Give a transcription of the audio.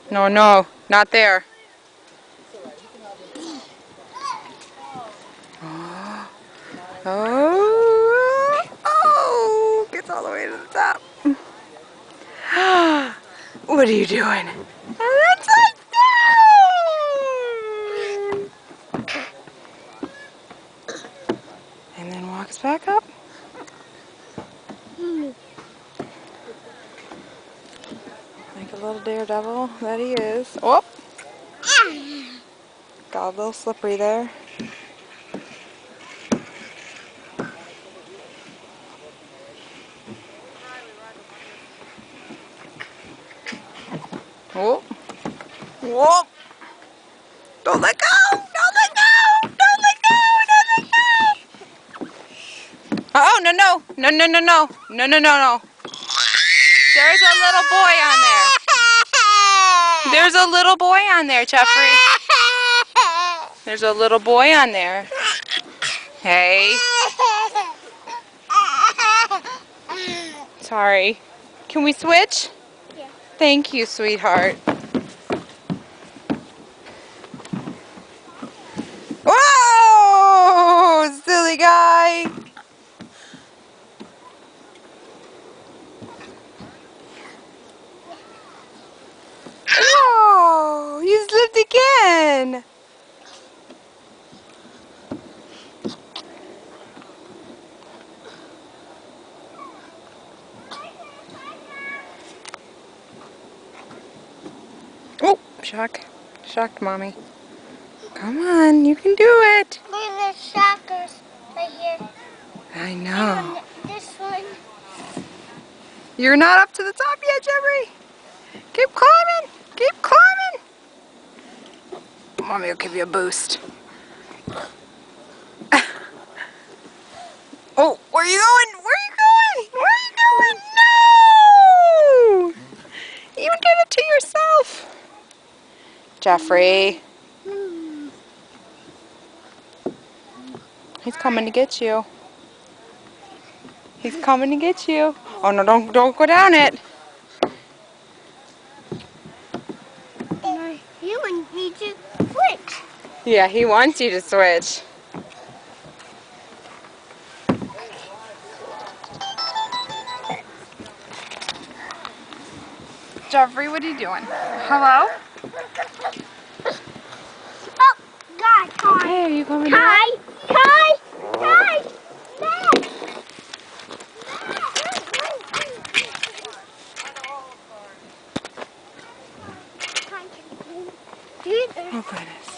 No, no, not there. Oh, oh, oh, gets all the way to the top. What are you doing? That's down. And then walks back up. Like a little daredevil that he is. Oh! Got a little slippery there. Oh! Whoa! Don't let go! Don't let go! Don't let go! Don't let go! Oh, no, no! No, no, no, no! No, no, no, no! There's a little boy on there. There's a little boy on there, Jeffrey. There's a little boy on there. Hey. Sorry. Can we switch? Yeah. Thank you, sweetheart. Whoa! Silly guy. Whoa! You slipped again. Oh, shocked mommy. Come on, you can do it. Look at the shockers right here. I know. And this one. You're not up to the top yet, Jeffrey. Keep climbing. Keep climbing. Mommy will give you a boost. Oh, where are you going? Where are you going? Where are you going? No! You did it to yourself. Jeffrey. He's coming to get you. He's coming to get you. Oh no, don't go down it. You need to switch. Yeah, he wants you to switch. Jeffrey, what are you doing? Hello? Oh, God, Ty. Okay, are you coming down? Ty, Ty, Ty. Oh goodness.